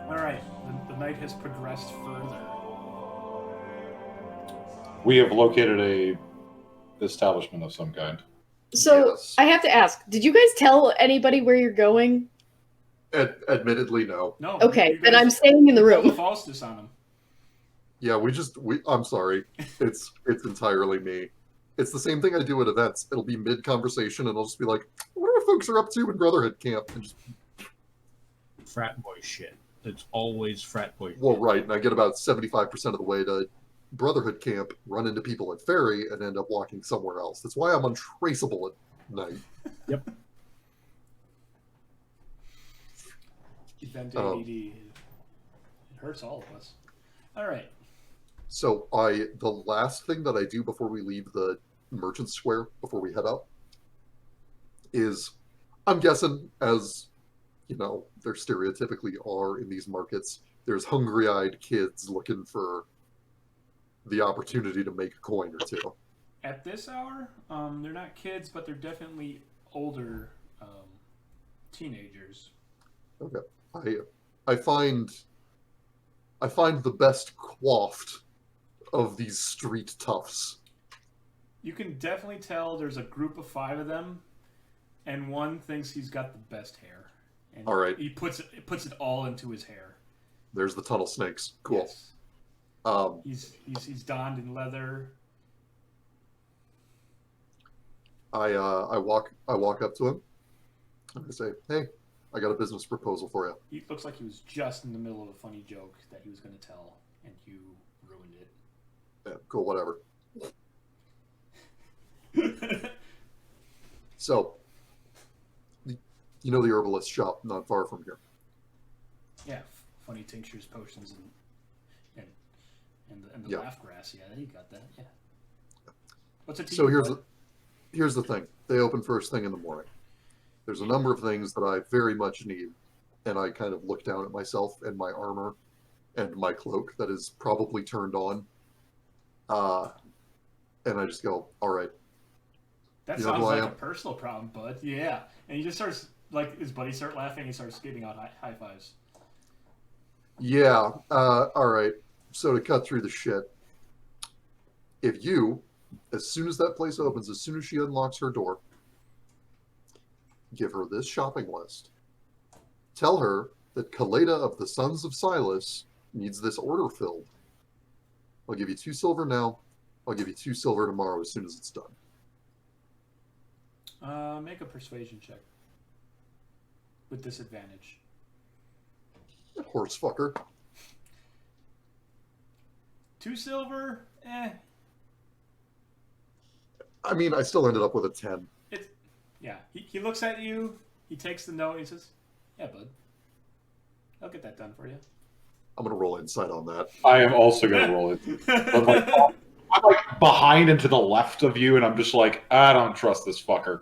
Alright, the night has progressed further. We have located a establishment of some kind. So, Yes. I have to ask, did you guys tell anybody where you're going? Admittedly, no. No. Okay, you then guys- I'm staying in the you pulled room. a Faustus on him. Yeah, I'm sorry. It's entirely me. It's the same thing I do at events. It'll be mid-conversation, and I'll just be like, what are folks are up to in Brotherhood camp? And just, Frat boy shit. It's always frat boy. well, right, and I get about 75% of the way to Brotherhood camp, run into people at Ferry, and end up walking somewhere else. That's why I'm untraceable at night. Yep. Event ADD. It hurts all of us. Alright. So the last thing that I do before we leave the Merchant Square, before we head up, is, I'm guessing, as you know, there stereotypically are in these markets, there's hungry-eyed kids looking for the opportunity to make a coin or two. At this hour, they're not kids, but they're definitely older teenagers. Okay. I find the best coiffed of these street toughs. You can definitely tell there's a group of 5 of them, and one thinks he's got the best hair. And All right. He puts it all into his hair. There's the tunnel snakes. Cool. Yes. He's donned in leather. I walk up to him and I say, "Hey, I got a business proposal for you." He looks like he was just in the middle of a funny joke that he was going to tell, and you ruined it. Yeah, cool, whatever. So, you know the herbalist shop not far from here. Yeah, funny tinctures, potions, and the Yeah. laugh grass. Yeah, you got that. Yeah. What's it? So here's the thing. They open first thing in the morning. There's a number of things that I very much need, and I kind of look down at myself and my armor and my cloak that is probably turned on. And I just go, all right. That You know sounds who I like a am? personal problem, bud. Yeah. And he just starts, like, his buddies start laughing, he starts giving out high fives. Yeah, all right. So to cut through the shit, if you, as soon as that place opens, as soon as she unlocks her door, give her this shopping list. Tell her that Caleidah of the Sons of Sylas needs this order filled. I'll give you 2 silver now. I'll give you 2 silver tomorrow as soon as it's done. Make a persuasion check. With disadvantage. Horse fucker. 2 silver? I mean, I still ended up with a 10. Yeah. He looks at you, he takes the note, and he says, yeah, bud. I'll get that done for you. I'm going to roll insight on that. I am also going to roll it. But I'm like behind and to the left of you, and I'm just like, I don't trust this fucker.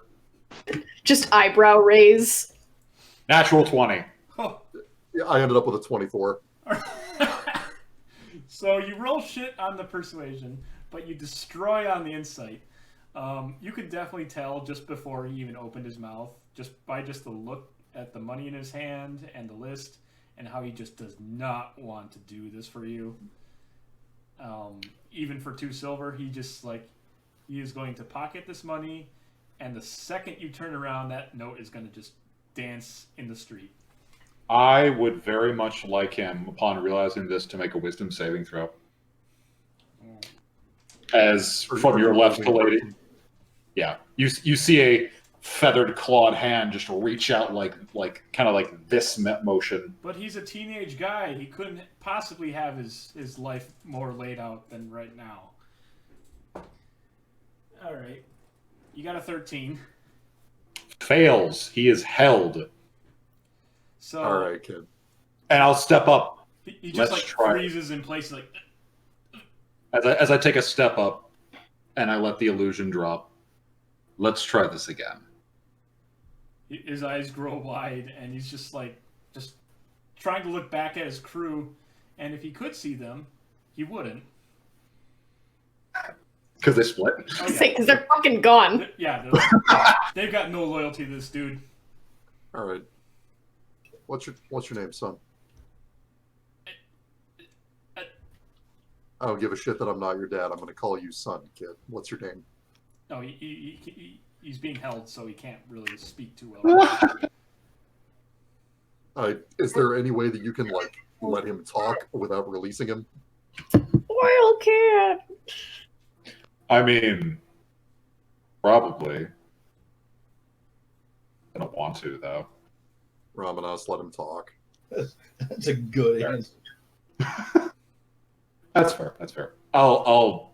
Just eyebrow raise. Natural 20. Oh. Yeah, I ended up with a 24. So you roll shit on the persuasion, but you destroy on the insight. You could definitely tell just before he even opened his mouth, just by the look at the money in his hand and the list, and how he just does not want to do this for you. Even for 2 silver, he is going to pocket this money, and the second you turn around, that note is going to just dance in the street. I would very much like him, upon realizing this, to make a wisdom saving throw. As from your left to lady. Yeah. You see a feathered clawed hand just reach out like kind of like this motion. But he's a teenage guy. He couldn't possibly have his life more laid out than right now. All right. You got a 13. Fails. He is held. So All right, kid. And I'll step up. He just Let's try. freezes in place like. As I take a step up and I let the illusion drop. Let's try this again. His eyes grow wide, and he's just trying to look back at his crew. And if he could see them, he wouldn't. Because they split. Oh, Because they're fucking gone. Yeah, they've got no loyalty to this dude. All right. What's your name, son? I don't give a shit that I'm not your dad. I'm going to call you son, kid. What's your name? No, he's being held, so he can't really speak too well. Is there any way that you can, like, let him talk without releasing him? Wildcat! I mean, probably. I don't want to, though. Ramanas, let him talk. That's a good answer. That's fair. That's fair. I'll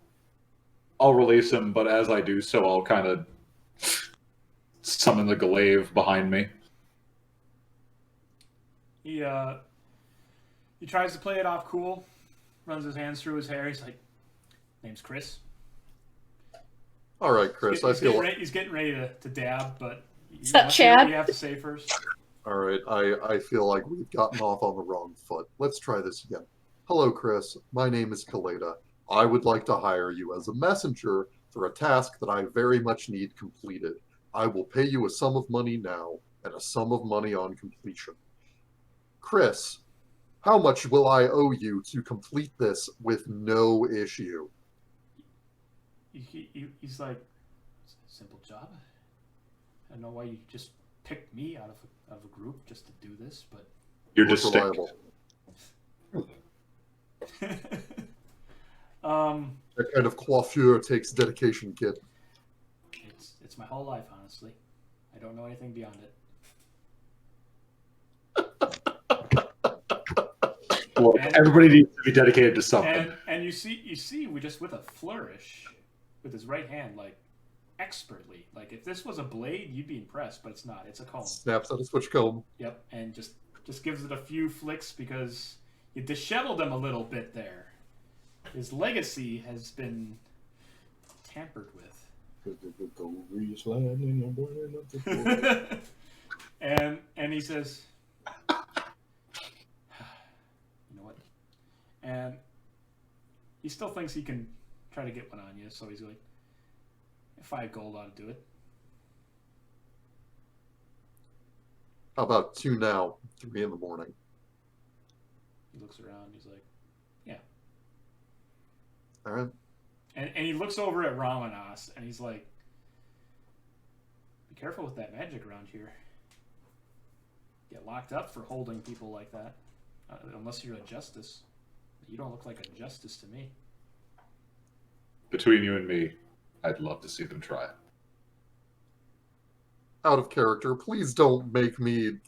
release him, but as I do so, I'll kind of summon the glaive behind me. He tries to play it off cool, runs his hands through his hair. He's like, "Name's Chris." All right, Chris. He's getting ready to dab, but What's up, Chad? You have to say first. All right, I feel like we've gotten off on the wrong foot. Let's try this again. Hello, Chris. My name is Caleidah. I would like to hire you as a messenger for a task that I very much need completed. I will pay you a sum of money now and a sum of money on completion. Chris, how much will I owe you to complete this with no issue? He's like, "It's a simple job. I don't know why you just picked me out of a group just to do this, but You're Look distinct. reliable. That kind of coiffure takes dedication, kid. It's my whole life, honestly. I don't know anything beyond it." Look, everybody needs to be dedicated to something. And you see, we just with a flourish with his right hand, like expertly. Like if this was a blade, you'd be impressed, but it's not. It's a comb. Snaps out a switch comb. Yep, and just gives it a few flicks because you disheveled him a little bit there. His legacy has been tampered with. And he says, "You know what?" And he still thinks he can try to get one on you, so he's like, 5 gold ought to do it. How about 2 now, 3 in the morning? He looks around, he's like, "Yeah." All right. And he looks over at Ramanas, and he's like, "Be careful with that magic around here. Get locked up for holding people like that. Unless you're a justice. You don't look like a justice to me." Between you and me, I'd love to see them try. Out of character. Please don't make me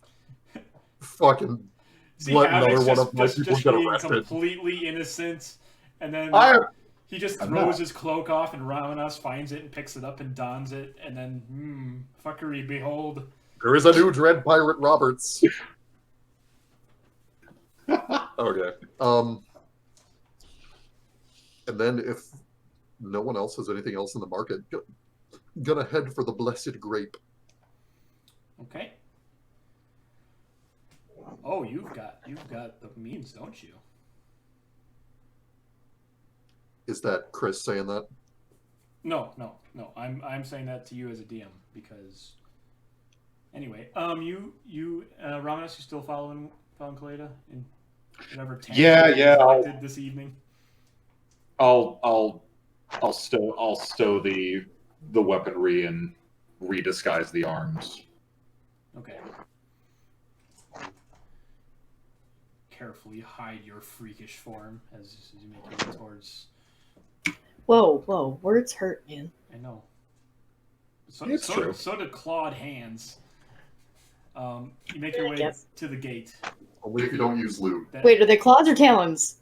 fucking See, let Havik's another one of my people get being arrested. completely innocent, and then he just I'm throws not. his cloak off, and Ramanas finds it and picks it up and dons it, and then, fuckery, behold. There is a new Dread Pirate Roberts. Okay. And then if no one else has anything else in the market, gonna head for the Blessed Grape. Okay. Oh, you've got the means, don't you? Is that Chris saying that? No. I'm saying that to you as a DM because. Anyway, Ramanas, you still following Caleidah in whatever tent Yeah, you selected this evening? I'll stow the weaponry and redisguise the arms. Okay. Carefully hide your freakish form as you make your way towards. Whoa, words hurt, man. I know. It's true. So do clawed hands. You make your way Yes. to the gate. Only if you don't use lube. Wait, are they claws or talons?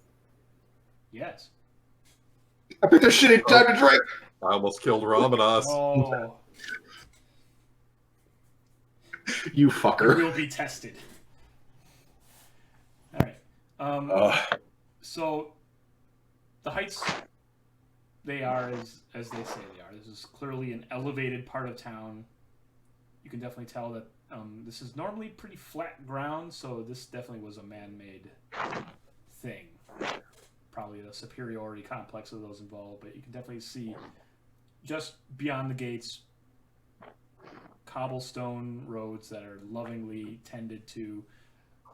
Yes. I picked a shitty time to drink. I almost killed Ramanas. Oh, You you fucker. will be tested. All right. So the heights, they are as they say they are. This is clearly an elevated part of town. You can definitely tell that this is normally pretty flat ground, so this definitely was a man-made thing. Probably a superiority complex of those involved, but you can definitely see just beyond the gates cobblestone roads that are lovingly tended to,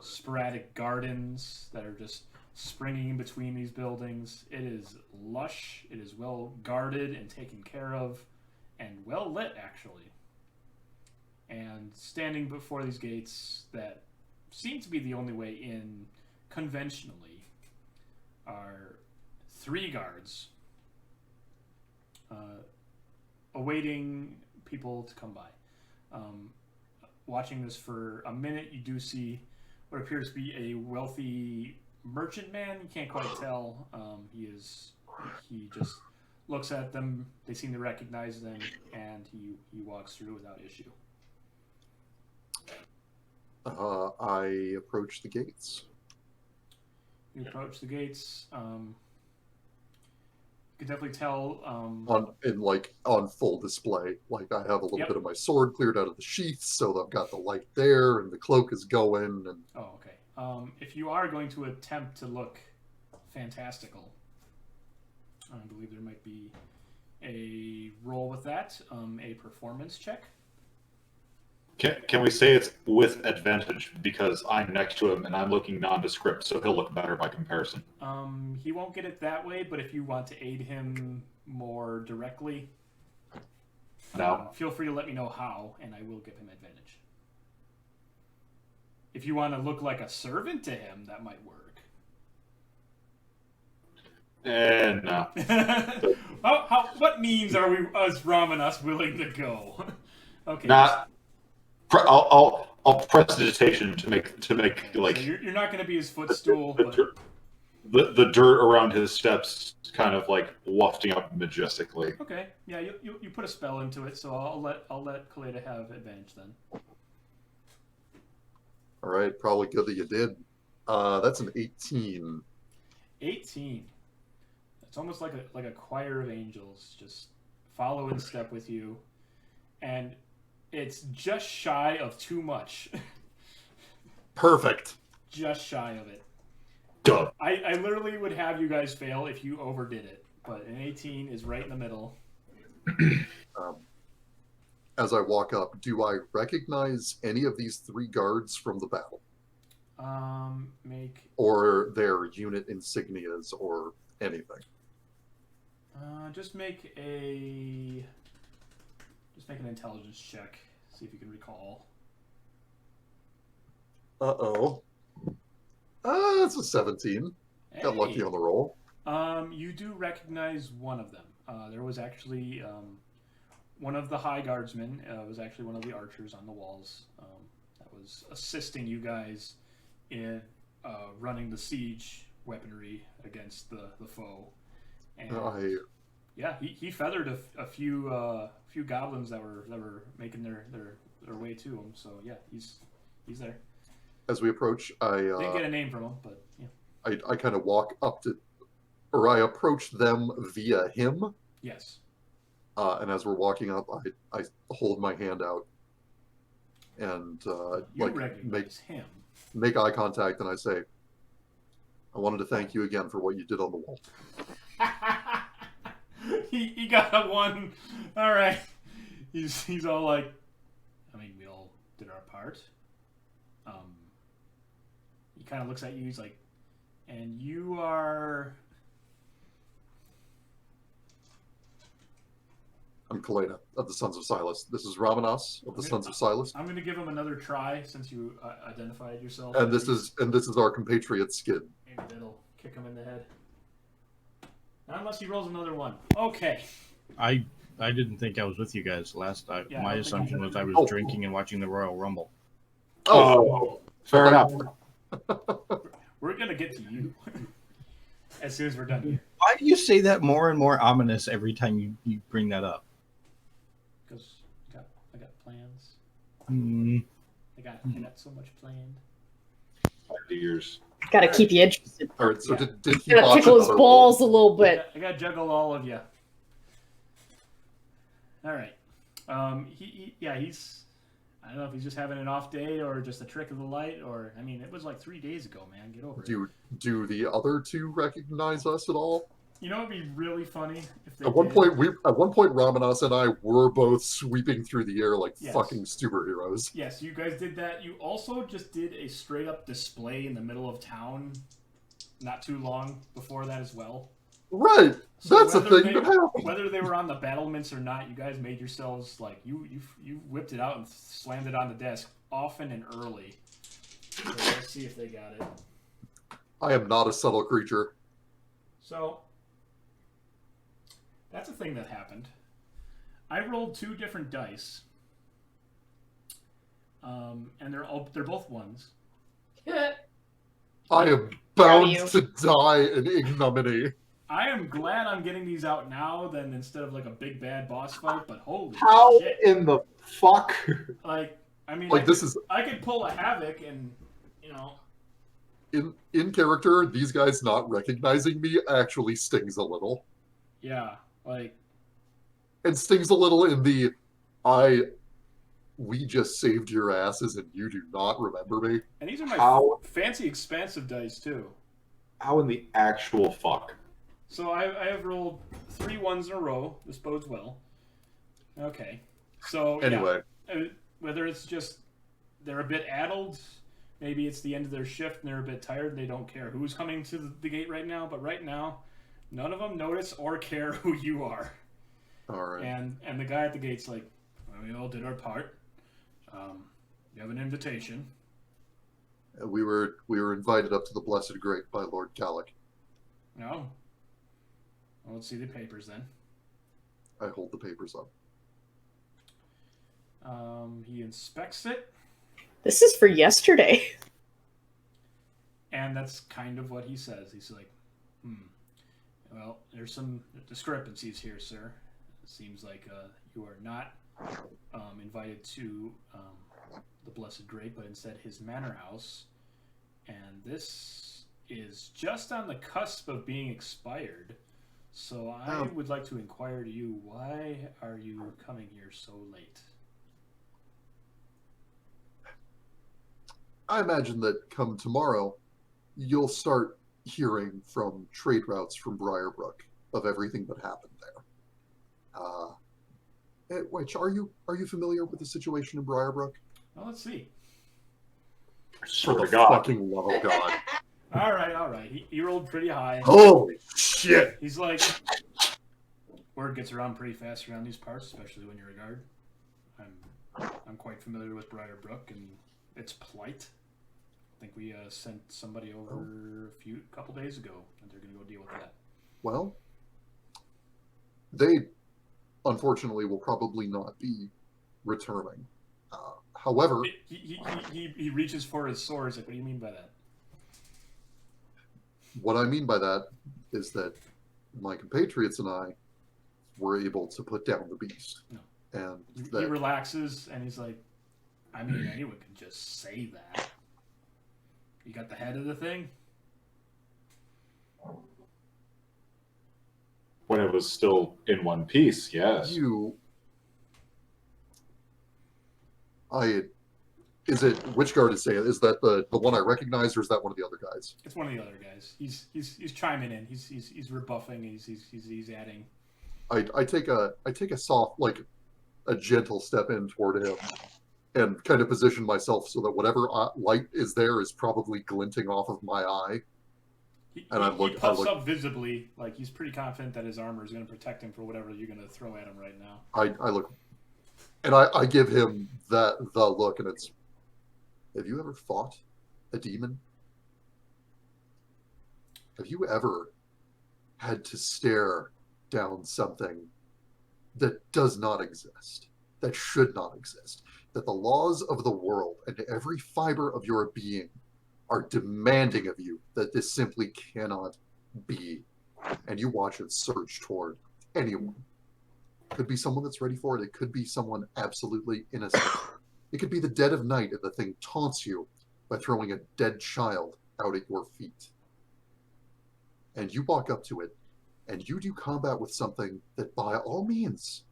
sporadic gardens that are just springing in between these buildings. It is lush. It is well guarded and taken care of, and well lit, actually. And standing before these gates that seem to be the only way in conventionally are 3 guards awaiting people to come by. Watching this for a minute, you do see what appears to be a wealthy merchant man. You can't quite tell. He just looks at them. They seem to recognize them, and he walks through without issue. I approach the gates. You approach the gates. You can definitely tell. On full display. Like I have a little Yep. bit of my sword cleared out of the sheath, so I've got the light there, and the cloak is going. And Oh, okay. If you are going to attempt to look fantastical, I believe there might be a roll with that, a performance check. Can we say it's with advantage because I'm next to him and I'm looking nondescript, so he'll look better by comparison? He won't get it that way, but if you want to aid him more directly, No. feel free to let me know how, and I will give him advantage. If you want to look like a servant to him, that might work. No. What means are we, us Ramanas, willing to go? Okay. Not. I'll prestidigitation to make like So you're not going to be his footstool, but the dirt around his steps kind of like wafting up majestically. okay. Yeah, you put a spell into it, so I'll let Caleidah have advantage then. all right, probably good that you did. That's an 18. 18. It's almost like a choir of angels just follow in step with you, and it's just shy of too much. Perfect. Just shy of it. Duh. I literally would have you guys fail if you overdid it, but an 18 is right in the middle. As I walk up, do I recognize any of these 3 guards from the battle? Make Or their unit insignias or anything? just make an intelligence check. See if you can recall. Uh-oh. That's a 17. Got lucky Hey. on the roll. You do recognize one of them. There was actually one of the high guardsmen was actually one of the archers on the walls that was assisting you guys in running the siege weaponry against the foe. And yeah, he feathered a few goblins that were making their way to him. So yeah, he's there. As we approach, Didn't get a name from him, but yeah. I kind of walk up to, or I approach them via him. Yes. And as we're walking up, I hold my hand out and You recognize him. make eye contact, and I say, "I wanted to thank you again for what you did on the wall." he got a 1. All right. He's all like, I mean, we all did our part. He kind of looks at you. He's like, and you are. I'm Caleidah of the Sons of Sylas. This is Ramanas of the Sons of Sylas, I'm going to give him another try since you identified yourself. and this is our compatriot Skydd. Maybe that'll kick him in the head. Not unless he rolls another 1. Okay. I didn't think I was with you guys last time. Yeah, I My don't think assumption I- was I was Oh. drinking and watching the Royal Rumble. Oh, fair enough. We're going to get to you as soon as we're done here. Why do you say that more and more ominous every time you bring that up? Because I got plans. Hmm. I got so much planned. 5 years. Gotta keep you interested. All right, so Yeah. did he Gotta botch tickle his another balls a little bit. I got to juggle all of you. All right. He's. I don't know if he's just having an off day or just a trick of the light, or I mean, it was like 3 days ago, man. Get over it. Do the other 2 recognize us at all? You know, it'd be really funny if they At one did. point, Ramanas and I were both sweeping through the air like Yes. fucking superheroes. Yes, you guys did that. You also just did a straight up display in the middle of town not too long before that as well. Right. So That's a whether thing they- that happened. Whether they were on the battlements or not, you guys made yourselves like you whipped it out and slammed it on the desk often and early. So let's see if they got it. I am not a subtle creature. So that's a thing that happened. I rolled 2 different dice, and they're both ones. I am Proud bound of to die in ignominy. I am glad I'm getting these out now than instead of like a big bad boss fight. But holy How shit! in the fuck? Like I mean, Like, this is I could pull a Havik and in character. These guys not recognizing me actually stings a little, yeah, like and stings a little in the we just saved your asses and you do not remember me. and these are my How- fancy expansive dice too. How in the actual fuck? So I have rolled 3 ones in a row. This bodes well. Okay. So Anyway, yeah, whether it's just they're a bit addled, maybe it's the end of their shift and they're a bit tired and they don't care who's coming to the gate right now. But right now, none of them notice or care who you are. all right. And the guy at the gate's like, well, we all did our part. You have an invitation. We were invited up to the Blessed Great by Lord Calek. No. Well, let's see the papers then. I hold the papers up. He inspects it, This is for yesterday. and that's kind of what he says. He's like, well, there's some discrepancies here, sir. It seems like you are not invited to the Blessed Great, but instead his manor house. And this is just on the cusp of being expired. So I would like to inquire to you, why are you coming here so late? I imagine that come tomorrow, you'll start hearing from trade routes from Briarbrook of everything that happened there. Which are you familiar with the situation in Briarbrook? Well, let's see. Swear For to the God. fucking love of God! All right. He rolled pretty high. Holy shit! He's like, word gets around pretty fast around these parts, especially when you're a guard. I'm quite familiar with Briarbrook and its plight. I think we sent somebody over a couple days ago, and they're going to go deal with that. Well, they unfortunately will probably not be returning. However, He reaches for his sword. He's like, what do you mean by that? what I mean by that is that my compatriots and I were able to put down the beast. No. And He that, relaxes, and he's like, I mean, anyone can just say that. You got the head of the thing? When it was still in one piece, yes. Is it, which guard is saying? Is that the one I recognize, or is that one of the other guys? It's one of the other guys. He's chiming in. He's rebuffing. He's adding. I take a soft, like a gentle step in toward him, and kind of position myself so that whatever light is there is probably glinting off of my eye. He puffs up visibly, like he's pretty confident that his armor is going to protect him for whatever you're going to throw at him right now. I look, and I give him the look, and it's, have you ever fought a demon? Have you ever had to stare down something that does not exist, that should not exist, that the laws of the world and every fiber of your being are demanding of you that this simply cannot be, and you watch it surge toward anyone? It could be someone that's ready for it. It could be someone absolutely innocent. It could be the dead of night, and the thing taunts you by throwing a dead child out at your feet. And you walk up to it, and you do combat with something that by all means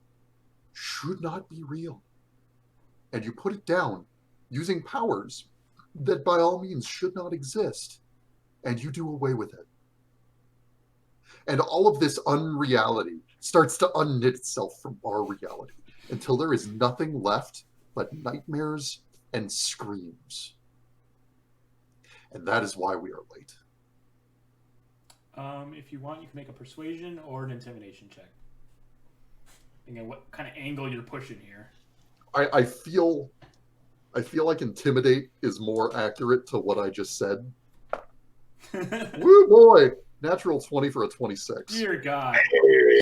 should not be real. And you put it down using powers that by all means should not exist. And you do away with it. And all of this unreality starts to unknit itself from our reality until there is nothing left but nightmares and screams. And that is why we are late. If you want, you can make a persuasion or an intimidation check. Again, what kind of angle you're pushing here? I feel like intimidate is more accurate to what I just said. Woo boy! Natural 20 for a 26. Dear God.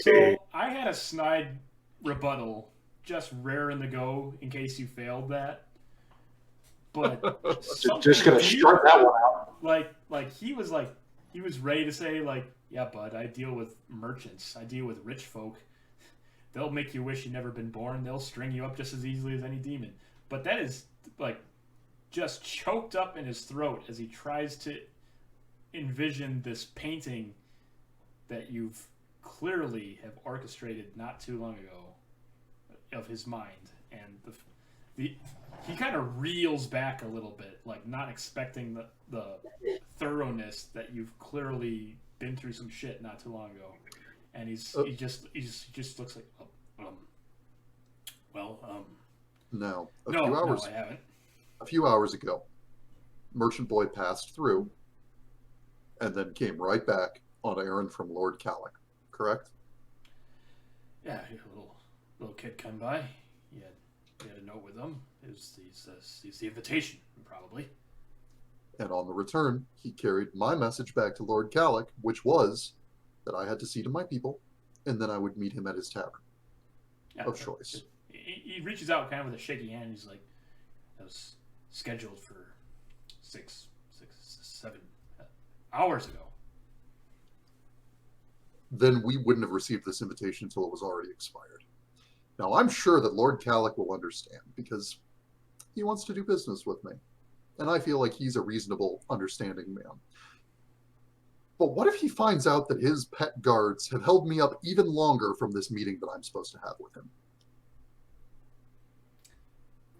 So I had a snide rebuttal, just raring to go in case you failed that. But Just gonna start that one out. he was ready to say like, yeah, bud, I deal with merchants. I deal with rich folk. They'll make you wish you'd never been born. They'll string you up just as easily as any demon. But that is like just choked up in his throat as he tries to envision this painting that you've clearly have orchestrated not too long ago of his mind, and he kind of reels back a little bit, like not expecting the thoroughness that you've clearly been through some shit not too long ago, and he just looks like No. No, I haven't. A few hours ago, Merchant Boy passed through and then came right back on an errand from Lord Calek, correct? Yeah, a little kid come by. He had a note with him. He's the invitation, probably. And on the return, he carried my message back to Lord Calek, which was that I had to see to my people, and then I would meet him at his tavern of choice. He reaches out kind of with a shaky hand. He's like, that was scheduled for 7 hours ago. Then we wouldn't have received this invitation until it was already expired. Now, I'm sure that Lord Calek will understand, because he wants to do business with me. And I feel like he's a reasonable, understanding man. But what if he finds out that his pet guards have held me up even longer from this meeting that I'm supposed to have with him?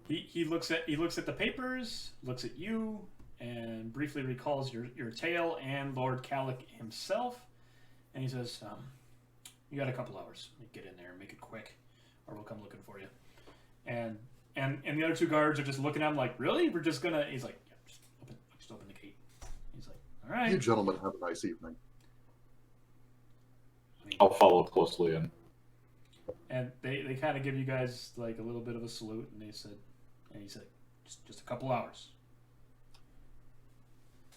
He looks at the papers, looks at you, and briefly recalls your tale and Lord Calek himself, and he says, "You got a couple hours. Get in there and make it quick, or we'll come looking for you." And the other two guards are just looking at him like, "Really? We're just gonna?" He's like, "Yeah, just open the gate." He's like, "All right." You gentlemen have a nice evening. I'll follow closely in. And they kind of give you guys like a little bit of a salute, and he said, just a couple hours.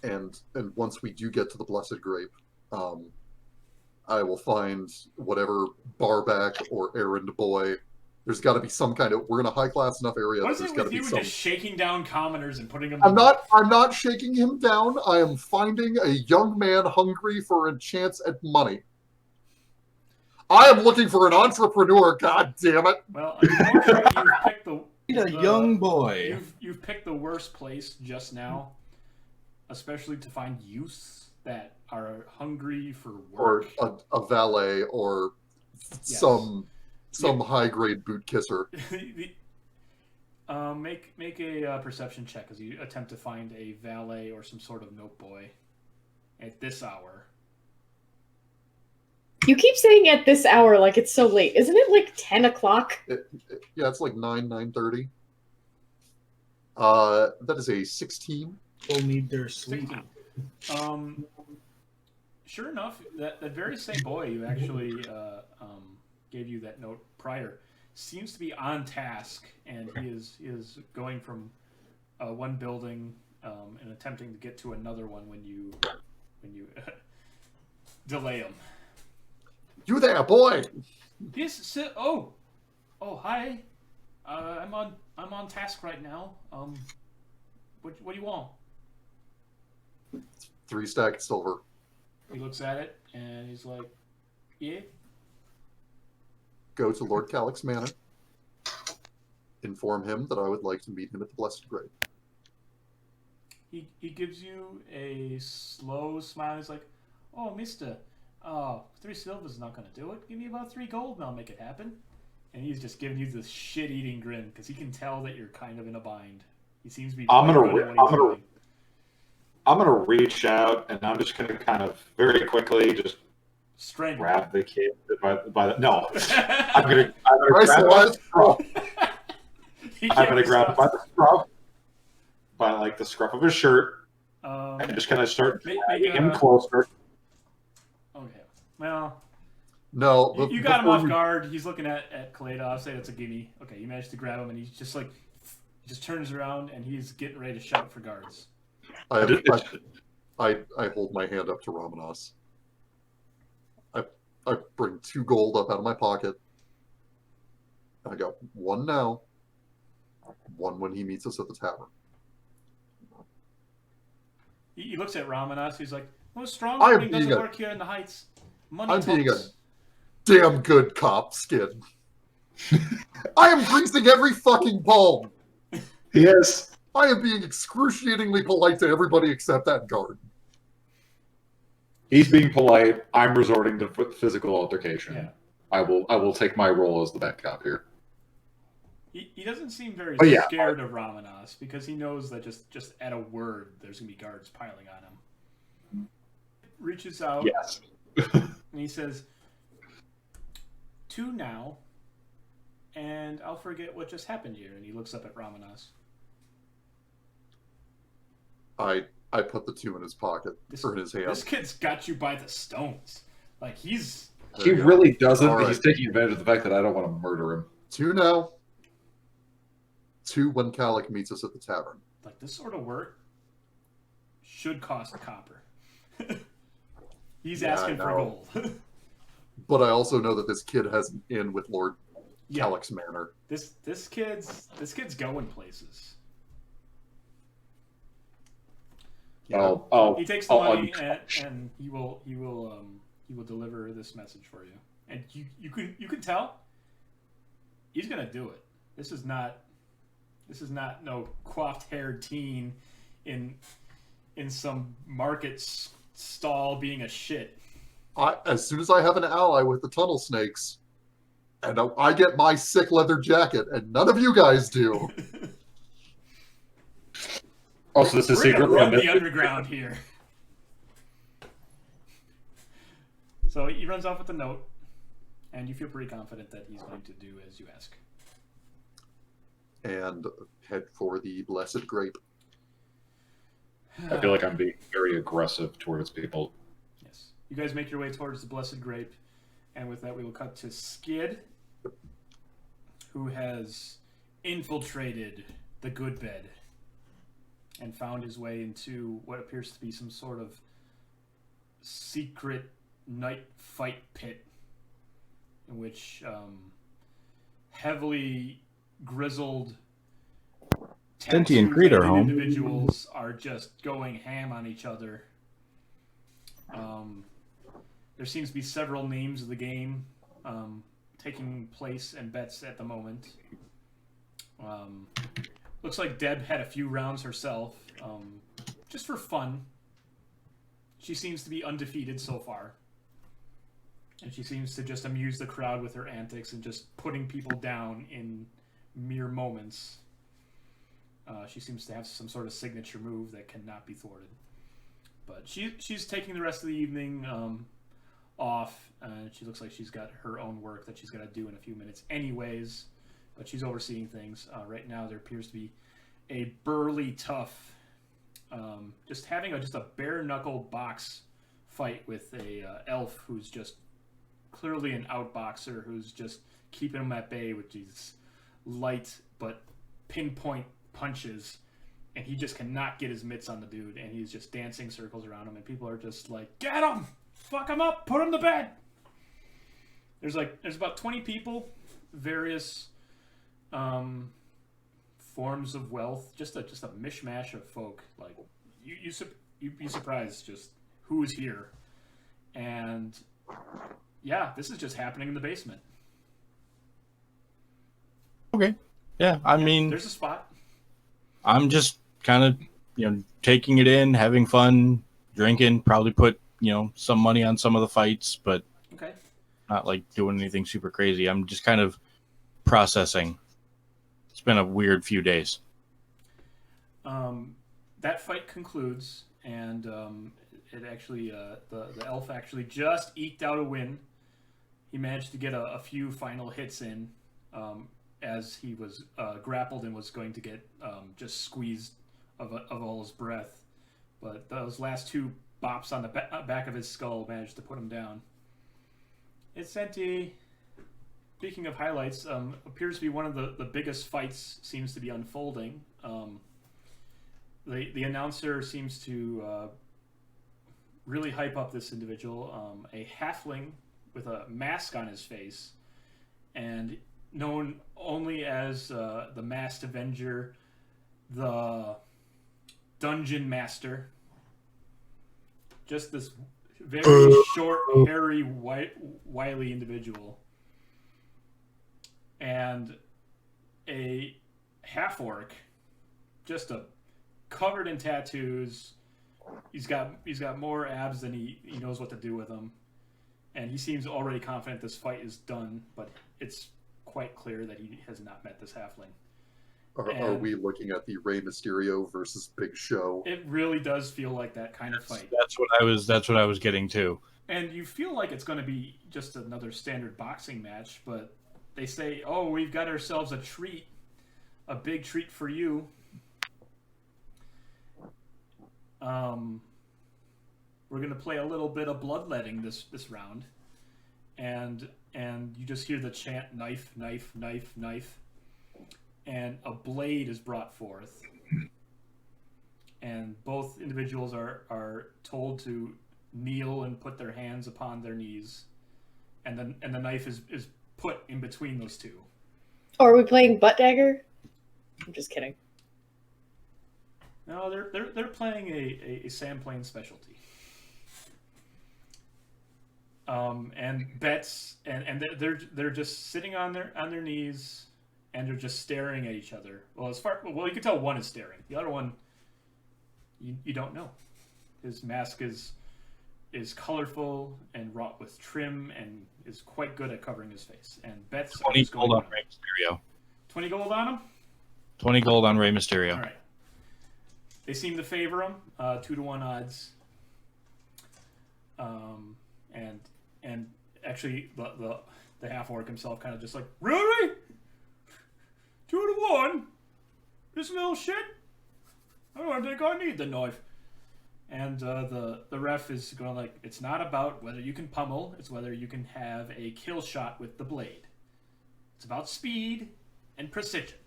And once we do get to the Blessed Grape, I will find whatever barback or errand boy. There's got to be some kind of. We're in a high class enough area. What is There's it got to with be you some. just shaking down commoners and putting them? I'm not shaking him down. I am finding a young man hungry for a chance at money. I am looking for an entrepreneur. God damn it! Well, unfortunately, you've picked A young boy. You've picked the worst place just now, especially to find youths that are hungry for work. Or a valet, or Yes. some high grade boot kisser. Make a perception check as you attempt to find a valet or some sort of note boy at this hour. You keep saying at this hour like it's so late. Isn't it like 10 o'clock? Yeah, it's like 9:30. That is a 16. People need their sleep. Sure enough, that very same boy who actually gave you that note prior seems to be on task, and he is going from one building and attempting to get to another one when you delay him. You there, boy? Yes. Oh, hi. I'm on task right now. What do you want? 3 stacked silver. He looks at it and he's like, "Yeah." Go to Lord Calek's manor. Inform him that I would like to meet him at the Blessed Grape. He gives you a slow smile. He's like, "Oh, mister, 3 silver's not gonna do it. Give me about 3 gold and I'll make it happen." And he's just giving you this shit-eating grin because he can tell that you're kind of in a bind. He seems to be. I'm gonna reach out and I'm just gonna kind of very quickly just strangle. grab the kid by the no. I'm gonna grab him by the scruff. I'm gonna grab him by the scruff, by like the scruff of his shirt, and just kind of start dragging him closer. Well, No, you got him before off you- guard. He's looking at Caleidah. I'll say that's a gimme. Okay, you managed to grab him, and he's just like, just turns around, and he's getting ready to shout for guards. I hold my hand up to Ramanas. I bring 2 gold up out of my pocket. I go, 1 now, 1 when he meets us at the tavern. He looks at Ramanas. He's like, "Well, strong I am arming doesn't being a- work here in the Heights. Money I'm being talks." Damn good cop, Skydd. I am greasing every fucking palm. Yes. I am being excruciatingly polite to everybody except that guard. He's being polite. I'm resorting to physical altercation. Yeah. I will take my role as the bad cop here. He doesn't seem very Oh, yeah. scared of Ramanas because he knows that just at a word there's gonna be guards piling on him. Reaches out Yes. and he says, 2 now, and I'll forget what just happened here. And he looks up at Ramanas. I put the 2 in his pocket, or in his hand. This kid's got you by the stones. Like he's He There you go. really doesn't. All right. He's taking advantage of the fact that I don't want to murder him. 2 now, 2 when Calek meets us at the tavern. like this sort of work should cost copper. He's Yeah, asking I for know. gold. But I also know that this kid has an in with Lord Yeah. Calek's manor. This kid's going places. Yeah. He takes the money un- and he will deliver this message for you. And you can tell he's gonna do it. This is not no coiffed haired teen in some market stall being a shit. As soon as I have an ally with the tunnel snakes, and I get my sick leather jacket, and none of you guys do. Also, this is We're gonna secretly run a the myth- underground here. So he runs off with a note, and you feel pretty confident that he's going to do as you ask. And head for the Blessed Grape. I feel like I'm being very aggressive towards people. Yes. You guys make your way towards the Blessed Grape, and with that we will cut to Skydd, who has infiltrated the good bed and found his way into what appears to be some sort of secret night fight pit in which heavily grizzled Sentient tattooed creature home. individuals are just going ham on each other. There seems to be several names of the game taking place and bets at the moment. Looks like Deb had a few rounds herself, just for fun. She seems to be undefeated so far. And she seems to just amuse the crowd with her antics and just putting people down in mere moments. She seems to have some sort of signature move that cannot be thwarted. But she's taking the rest of the evening off. She looks like she's got her own work that she's got to do in a few minutes anyways. But she's overseeing things. Right now there appears to be a burly, tough, just having just a bare-knuckle box fight with a elf who's just clearly an outboxer who's just keeping him at bay with these light but pinpoint punches, and he just cannot get his mitts on the dude, and he's just dancing circles around him, and people are just like, "Get him! Fuck him up! Put him to bed!" There's about 20 people, various forms of wealth, just a mishmash of folk. Like you'd be surprised just who is here, and yeah, this is just happening in the basement. Okay. Yeah, I mean, There's a spot. I'm just kind of, taking it in, having fun, drinking, probably put, some money on some of the fights, but Okay. not like doing anything super crazy. I'm just kind of processing. It's been a weird few days. That fight concludes, and it actually the elf actually just eked out a win. He managed to get a few final hits in as he was grappled and was going to get just squeezed of all his breath. But those last 2 bops on the back of his skull managed to put him down. It's empty. Speaking of highlights, appears to be one of the biggest fights seems to be unfolding. The announcer seems to really hype up this individual, a halfling with a mask on his face, and known only as the Masked Avenger, the Dungeon Master. Just this very short, hairy, wily individual. And a half-orc, just covered in tattoos. He's got more abs than he knows what to do with them. And he seems already confident this fight is done, but it's quite clear that he has not met this halfling. Are we looking at the Rey Mysterio versus Big Show? It really does feel like that kind of fight. That's what I was getting to. And you feel like it's going to be just another standard boxing match, but they say, "Oh, we've got ourselves a treat, a big treat for you." We're going to play a little bit of bloodletting this round, and you just hear the chant "knife, knife, knife, knife," and a blade is brought forth, and both individuals are told to kneel and put their hands upon their knees, and the knife is put in between those two. Oh, are we playing butt dagger? I'm just kidding. No, they're playing a Sandplane specialty. And bets and they're just sitting on their knees, and they're just staring at each other. Well, you can tell one is staring. The other one, you don't know. His mask is colorful and wrought with trim and is quite good at covering his face. And bets 20 gold on Rey Mysterio. 20 gold on him? 20 gold on Rey Mysterio. All right. They seem to favor him, 2-1 odds. And actually the half orc himself kind of just like, really? 2-1? This little shit? I don't think I need the knife. And the ref is going like, it's not about whether you can pummel, it's whether you can have a kill shot with the blade. It's about speed and precision.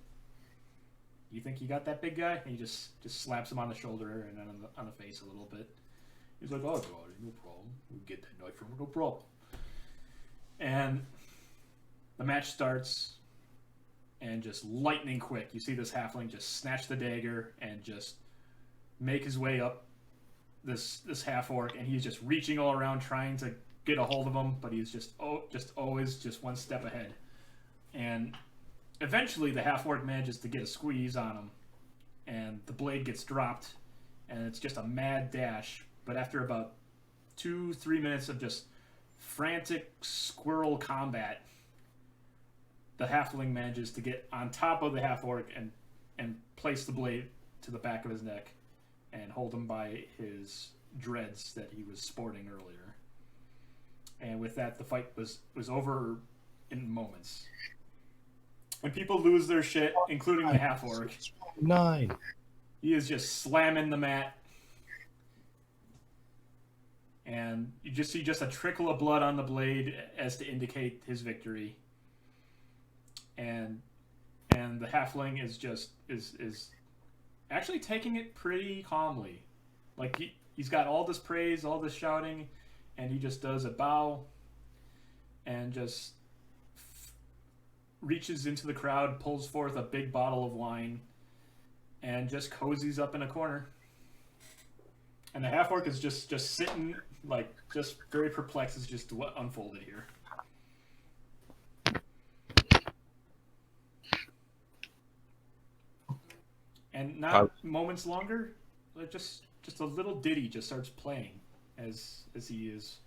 You think you got that big guy? And he just slaps him on the shoulder and on the face a little bit. He's like, oh, God, no problem. We'll get that knife from her, no problem. And the match starts, and just lightning quick, you see this halfling just snatch the dagger and just make his way up this half orc, and he's just reaching all around trying to get a hold of him, but he's just always just one step ahead. And eventually the half orc manages to get a squeeze on him, and the blade gets dropped, and it's just a mad dash. But after about 2-3 minutes of just frantic squirrel combat, the halfling manages to get on top of the half orc and place the blade to the back of his neck and hold him by his dreads that he was sporting earlier. And with that, the fight was over in moments. And people lose their shit, including the half orc. 9. He is just slamming the mat. And you just see just a trickle of blood on the blade as to indicate his victory. And the halfling is actually taking it pretty calmly. Like he's got all this praise, all this shouting, and he just does a bow and just reaches into the crowd, pulls forth a big bottle of wine, and just cozies up in a corner. And the half orc is just sitting, like, just very perplexed as just to what unfolded here. And not moments longer, just a little ditty just starts playing as he is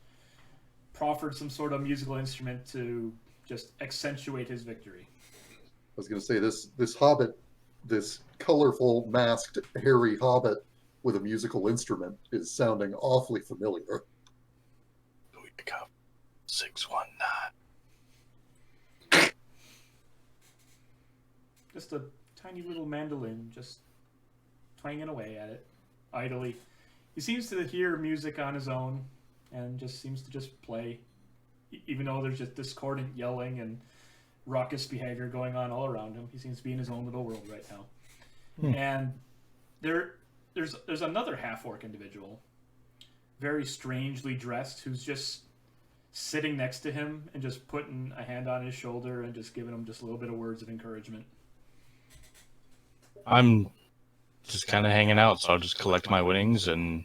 proffered some sort of musical instrument to just accentuate his victory. I was going to say, this hobbit, this colorful, masked, hairy hobbit with a musical instrument is sounding awfully familiar. 619. Just a tiny little mandolin, just twanging away at it, idly. He seems to hear music on his own, and just seems to just play. even though there's just discordant yelling and raucous behavior going on all around him. He seems to be in his own little world right now. And there's another half-orc individual, very strangely dressed, who's just sitting next to him and just putting a hand on his shoulder and just giving him just a little bit of words of encouragement. I'm just kind of hanging out, so I'll just collect my winnings and.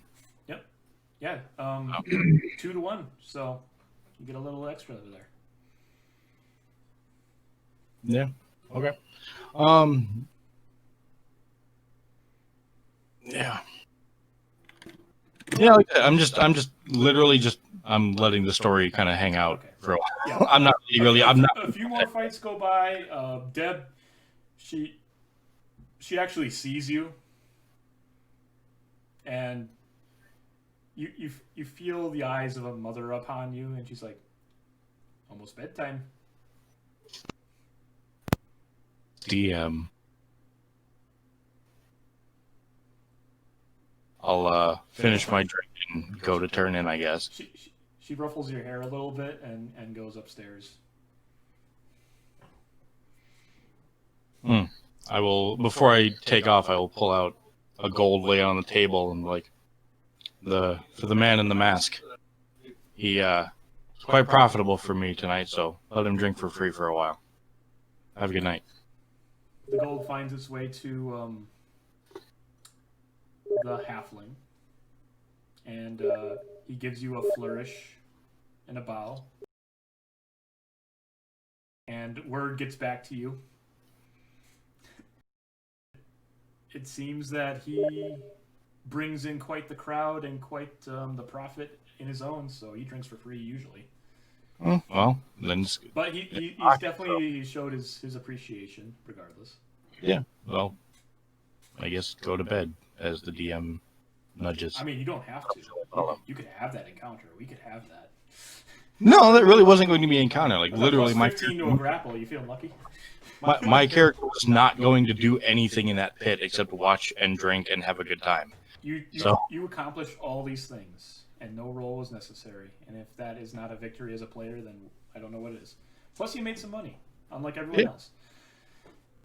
Yeah, 2-1, so you get a little extra over there. Yeah. Okay. Yeah. Yeah, like that. I'm just literally I'm letting the story kind of hang out for a while. Yeah. I'm not really. I'm not. A few more fights go by. Deb, she actually sees you, and you feel the eyes of a mother upon you, and she's like, "Almost bedtime." DM. I'll finish my drink and go to turn in, I guess. She ruffles your hair a little bit and goes upstairs. I will, before I take off, I will pull out a gold, lay on the table, and like, for the man in the mask. He was quite profitable for me tonight, so let him drink for free for a while. Have a good night. The gold finds its way to the halfling, and he gives you a flourish and a bow, and word gets back to you. It seems that he brings in quite the crowd and quite the profit in his own, so he drinks for free usually. Well, then. But he's definitely showed his appreciation regardless. Yeah. Well, I guess go to bed as the DM nudges. I mean, you don't have to. You could have that encounter. We could have that. No, that really wasn't going to be an encounter. Like literally, Plus 15 to a grapple. You feeling lucky? My character was not going to do anything in that pit except watch and drink and have a good time. You accomplished all these things, and no roll was necessary. And if that is not a victory as a player, then I don't know what it is. Plus, you made some money, unlike everyone else.